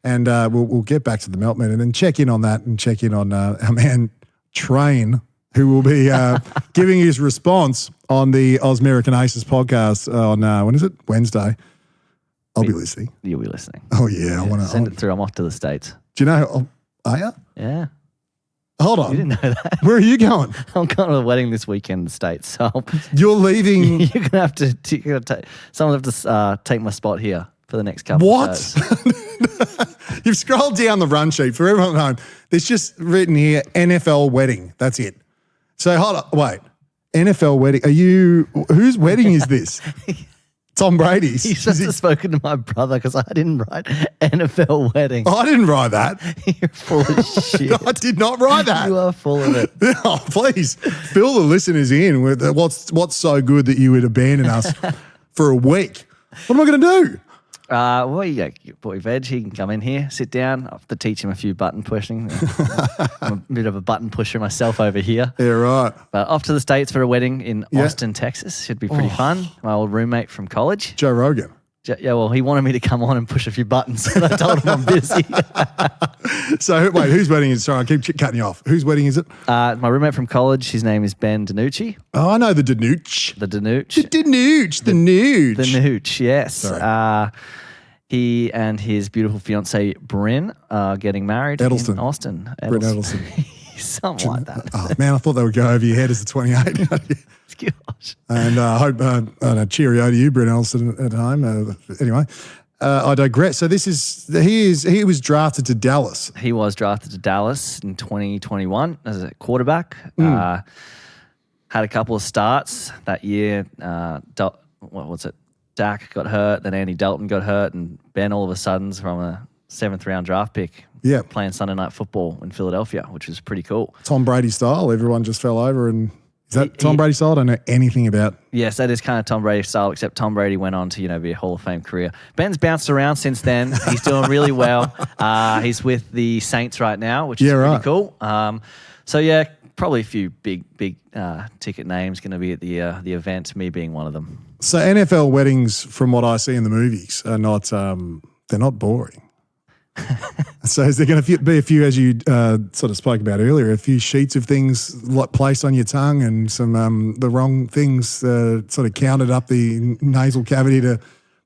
And we'll get back to the Melt Meter and then check in on that and check in on our man Train, who will be giving his response on the Oz American Aces podcast on, when is it? Wednesday. I'll be listening. You'll be listening. Oh, yeah. I want to send it through. I'm off to the States. Do you know? Are you? Yeah. Hold on. You didn't know that. Where are you going? I'm going to a wedding this weekend in the States. So you're leaving. You're going to have to someone have to take my spot here for the next couple of shows. What? You've scrolled down the run sheet for everyone at home. There's just written here NFL wedding. That's it. So hold on. Wait. NFL wedding. Whose wedding is this? Tom Brady's. You should have spoken to my brother because I didn't write NFL wedding. I didn't write that. You're full of shit. I did not write that. You are full of it. Oh, please fill the listeners in with what's so good that you would abandon us for a week. What am I going to do? Well, yeah, boy Veg, he can come in here, sit down. I have to teach him a few button pushing. I'm a bit of a button pusher myself over here. Yeah, right. But off to the States for a wedding in Austin, Texas. Should be pretty fun. My old roommate from college. Joe Rogan. Yeah, well, he wanted me to come on and push a few buttons, and I told him I'm busy. So, wait, whose wedding is it? Sorry, I keep cutting you off. Whose wedding is it? My roommate from college, his name is Ben Danucci. Oh, I know the Danucci. The Danucci. The Danucci. The Nuge. The Nuge, yes. Sorry. He and his beautiful fiancée, Bryn, are getting married in Austin. Bryn Edelson. Something like that. Oh, man, I thought they would go over your head as the 28. Gosh. And I hope, cheerio to you, Bryn Edelson at home. Anyway, I digress. So he was drafted to Dallas. He was drafted to Dallas in 2021 as a quarterback. had a couple of starts that year. What was it? Dak got hurt, then Andy Dalton got hurt, and Ben all of a sudden from a 7th round draft pick playing Sunday Night Football in Philadelphia, which was pretty cool. Tom Brady style. Everyone just fell over. And is that Tom Brady style? I don't know anything about. Yes, that is kind of Tom Brady style, except Tom Brady went on to, be a Hall of Fame career. Ben's bounced around since then. He's doing really well. He's with the Saints right now, which is pretty cool. Probably a few big ticket names going to be at the event, me being one of them. So NFL weddings, from what I see in the movies, are not they're not boring. So is there going to be a few, as you sort of spoke about earlier, a few sheets of things placed on your tongue and some the wrong things sort of counted up the nasal cavity to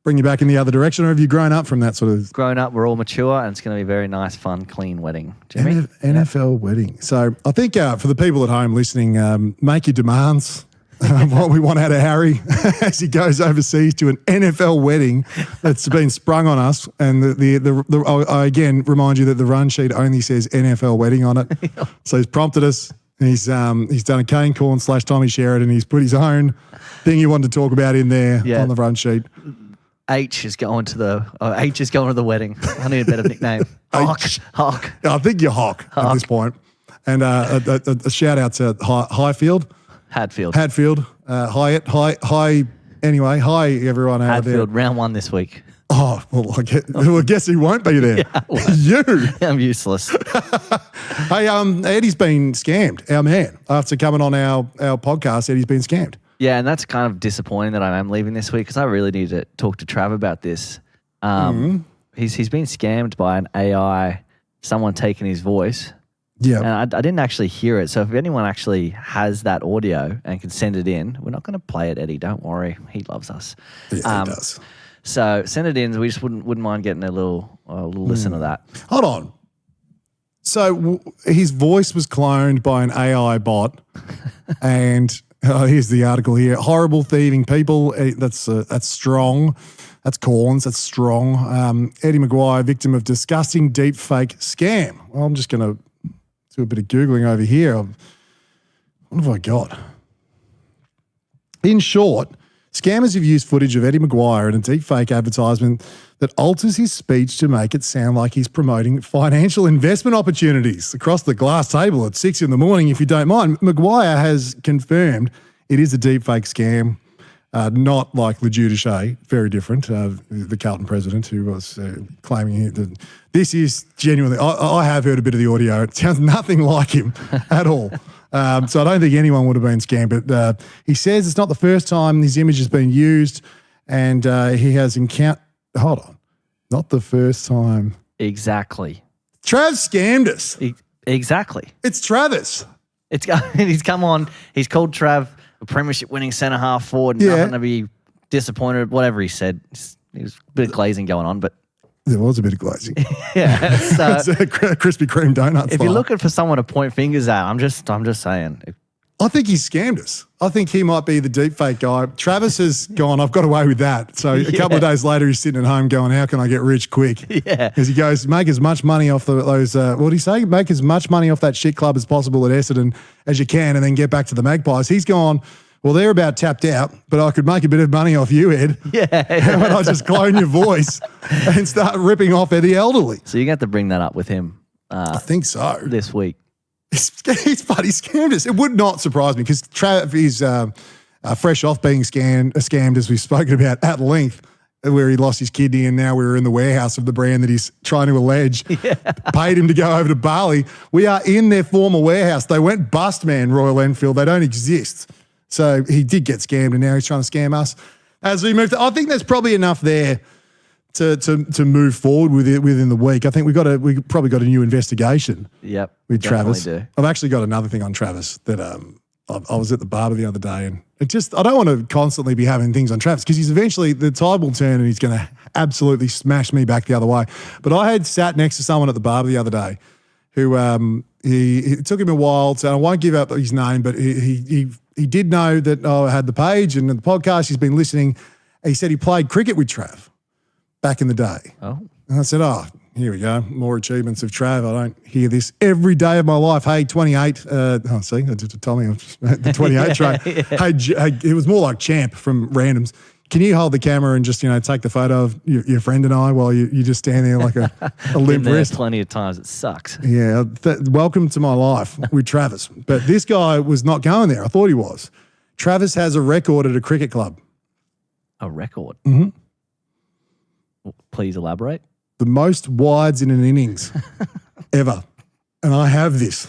bring you back in the other direction? Or have you grown up from that sort of? Grown up, we're all mature, and it's going to be a very nice, fun, clean wedding. Jimmy? NFL wedding. So I think for the people at home listening, make your demands. What we want out of Harry as he goes overseas to an NFL wedding that's been sprung on us. And I again remind you that the run sheet only says NFL wedding on it. So he's prompted us. He's done a Kane corn / Tommy Sheridan. He's put his own thing he wanted to talk about in there on the run sheet. H is going to the wedding. I need a better nickname. Hawk. I think you're Hawk at this point. And a shout out to Highfield. Hadfield. Anyway, hi everyone out there. Hadfield, round 1 this week. Oh, well, I guess he won't be there. You. I'm useless. Hey, Eddie's been scammed, our man. After coming on our podcast, Eddie's been scammed. Yeah, and that's kind of disappointing that I am leaving this week because I really need to talk to Trav about this. He's been scammed by an AI, someone taking his voice. Yeah. And I didn't actually hear it. So if anyone actually has that audio and can send it in, we're not going to play it, Eddie. Don't worry. He loves us. Yeah, he does. So send it in. We just wouldn't mind getting a little listen to that. Hold on. So his voice was cloned by an AI bot. And here's the article here. Horrible thieving people. That's strong. That's Corns. That's strong. Eddie Maguire, victim of disgusting deep fake scam. Well, I'm just going to do a bit of Googling over here. What have I got? In short, scammers have used footage of Eddie Maguire in a deepfake advertisement that alters his speech to make it sound like he's promoting financial investment opportunities across the glass table at 6 a.m, if you don't mind. Maguire has confirmed it is a deepfake scam, not like Le Duduche, very different, the Carlton president who was claiming that this is genuinely, I have heard a bit of the audio. It sounds nothing like him at all. So I don't think anyone would have been scammed. But he says it's not the first time his image has been used, and he has encountered. Hold on, not the first time. Exactly. Trav scammed us. Exactly. It's Travis. He's come on. He's called Trav a premiership-winning centre half forward. Nothing to be disappointed. Whatever he said, there's a bit of glazing going on, but. There was a bit of glazing. Yeah. It's a Krispy Kreme donut. If you're looking for someone to point fingers at, I'm just saying. I think he scammed us. I think he might be the deepfake guy. Travis has gone, I've got away with that. So a couple of days later, he's sitting at home going, how can I get rich quick? Yeah. Because he goes, make as much money off those, what did he say? Make as much money off that shit club as possible at Essendon as you can and then get back to the Magpies. He's gone, well, they're about tapped out, but I could make a bit of money off you, Ed. Yeah. And I just clone your voice and start ripping off Eddie Elderly. So you're going to have to bring that up with him. I think so. This week. He's bloody scammed us. It would not surprise me because Trav is fresh off being scammed, as we've spoken about at length, where he lost his kidney and now we're in the warehouse of the brand that he's trying to allege paid him to go over to Bali. We are in their former warehouse. They went bust, man, Royal Enfield. They don't exist. So he did get scammed and now he's trying to scam us. As we move, I think there's probably enough there to move forward with it within the week. I think we probably got a new investigation. Yep, with Travis. Do. I've actually got another thing on Travis that I was at the barber the other day, and I don't want to constantly be having things on Travis because the tide will turn and he's going to absolutely smash me back the other way. But I had sat next to someone at the barber the other day who it took him a while, so I won't give up his name, but he did know that I had the page and the podcast. He's been listening. He said he played cricket with Trav back in the day. Oh. And I said, Here we go. More achievements of Trav. I don't hear this every day of my life. Hey, 28. See, I did tell me the 28 tray. Hey, it was more like champ from randoms. Can you hold the camera and just, take the photo of your friend and I while you just stand there like a limp Been there wrist? plenty of times. It sucks. Yeah. Welcome to my life with Travis. But this guy was not going there. I thought he was. Travis has a record at a cricket club. A record? Mm-hmm. Please elaborate. The most wides in an innings ever. And I have this.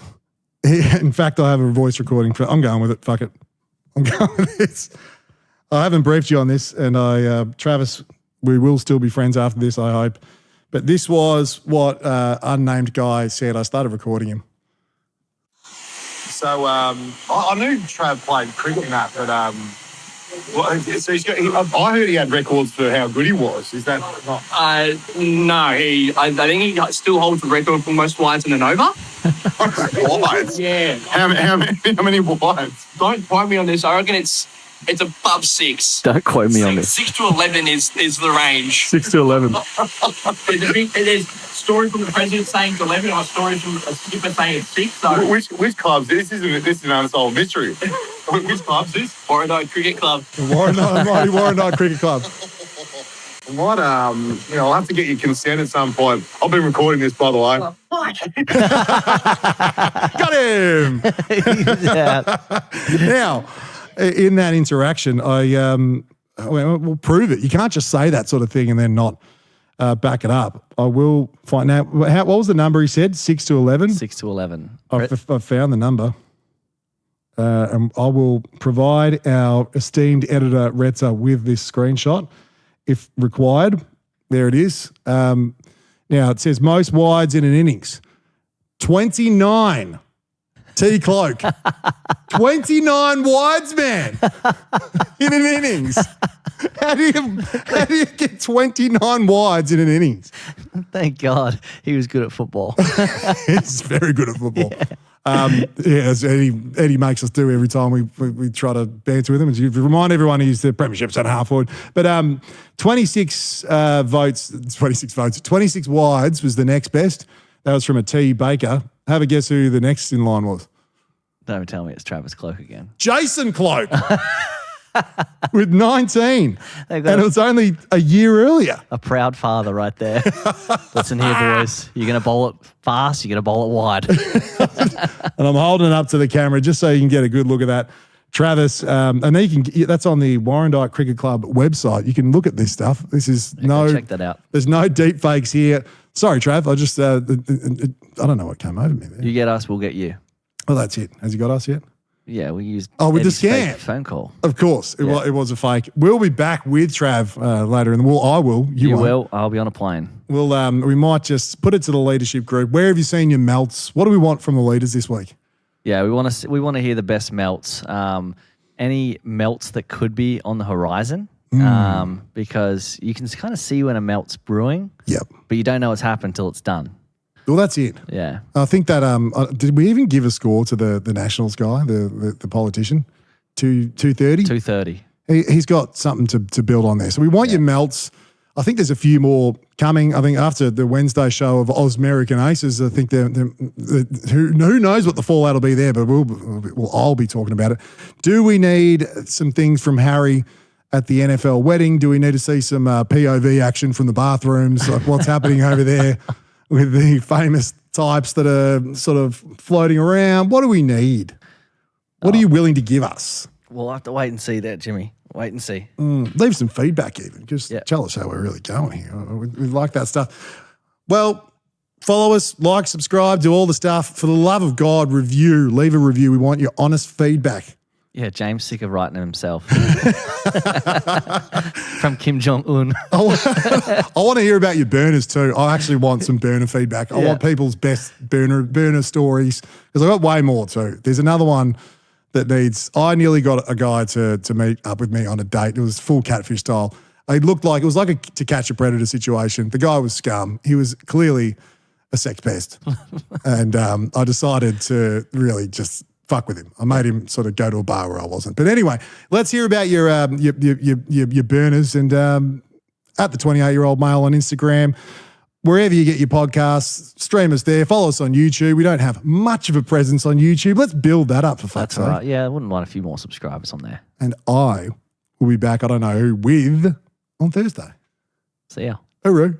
In fact, I have a voice recording. I'm going with it. Fuck it. I'm going with this. I haven't briefed you on this, and Travis, we will still be friends after this, I hope. But this was what unnamed guy said. I started recording him. So I knew Trav played cricket in that, but I heard he had records for how good he was. Is that not? No, I think he still holds the record for most wides in an over. Wides? Yeah. How many wides? Don't quote me on this. I reckon it's above 6. Don't quote me on this. 6 to 11 is the range. 6 to 11. There's a story from the president saying it's 11, or a story from a skipper saying it's 6. So Which club's this? This is an unsolved mystery. Which club's this? Warrandyte Cricket Club. Warrandyte Cricket Club. I might, I'll have to get your consent at some point. I've been recording this, by the way. Got him. Yeah. Now, in that interaction, we'll prove it. You can't just say that sort of thing and then not back it up. I will find out. What was the number he said? 6 to 11? 6 to 11. I've found the number. And I will provide our esteemed editor, Retza, with this screenshot if required. There it is. Now, it says most wides in an innings. 29. T Cloak. 29 wides, man, in an innings. How do you get 29 wides in an innings? Thank God he was good at football. He's very good at football. As Eddie makes us do every time we try to banter with him. You remind everyone he's the premiership centre half forward. But 26 votes, 26 wides was the next best. That was from a T Baker. Have a guess who the next in line was. Don't tell me it's Travis Cloak again. Jason Cloak with 19. And it was only a year earlier. A proud father right there. Listen here, boys. You're going to bowl it fast. You're going to bowl it wide. And I'm holding it up to the camera just so you can get a good look at that. Travis, and then that's on the Warrandyte Cricket Club website. You can look at this stuff. This is check that out. There's no deep fakes here. Sorry, Trav. I just, I don't know what came over me there. You get us, we'll get you. Well, that's it. Has he got us yet? Yeah, we used with Eddie's the scam fake phone call. Of course, it was a fake. We'll be back with Trav later in the I will. You won't. will. I'll be on a plane. We'll we might just put it to the leadership group. Where have you seen your melts? What do we want from the leaders this week? Yeah, we want to hear the best melts. Any melts that could be on the horizon, because you can kind of see when a melt's brewing. Yep. But you don't know what's happened until it's done. Well, that's it. Yeah. I think that did we even give a score to the Nationals guy, the politician? 230? 230. He's got something to build on there. So we want your melts. I think there's a few more coming. I think after the Wednesday show of American Aces, I think who knows what the fallout will be there, but I'll be talking about it. Do we need some things from Harry at the NFL wedding? Do we need to see some POV action from the bathrooms? Like what's happening over there with the famous types that are sort of floating around? What do we need? What are you willing to give us? We'll have to wait and see that, Jimmy. Wait and see. Leave some feedback even. Just tell us how we're really going here. We like that stuff. Well, follow us, like, subscribe, do all the stuff. For the love of God, leave a review. We want your honest feedback. Yeah, James sick of writing it himself. From Kim Jong-un. I want to hear about your burners too. I actually want some burner feedback. I want people's best burner stories because I've got way more too. There's another one that I nearly got a guy to meet up with me on a date. It was full catfish style. It was like a To Catch a Predator situation. The guy was scum. He was clearly a sex pest. And I decided to really just fuck with him. I made him sort of go to a bar where I wasn't. But anyway, let's hear about your burners. And at the 28-year-old male on Instagram, wherever you get your podcasts, stream us there. Follow us on YouTube. We don't have much of a presence on YouTube. Let's build that up for fuck's That's all sake. right. Yeah, I wouldn't mind a few more subscribers on there. And I will be back, I don't know who, with on Thursday. See ya. Hooroo.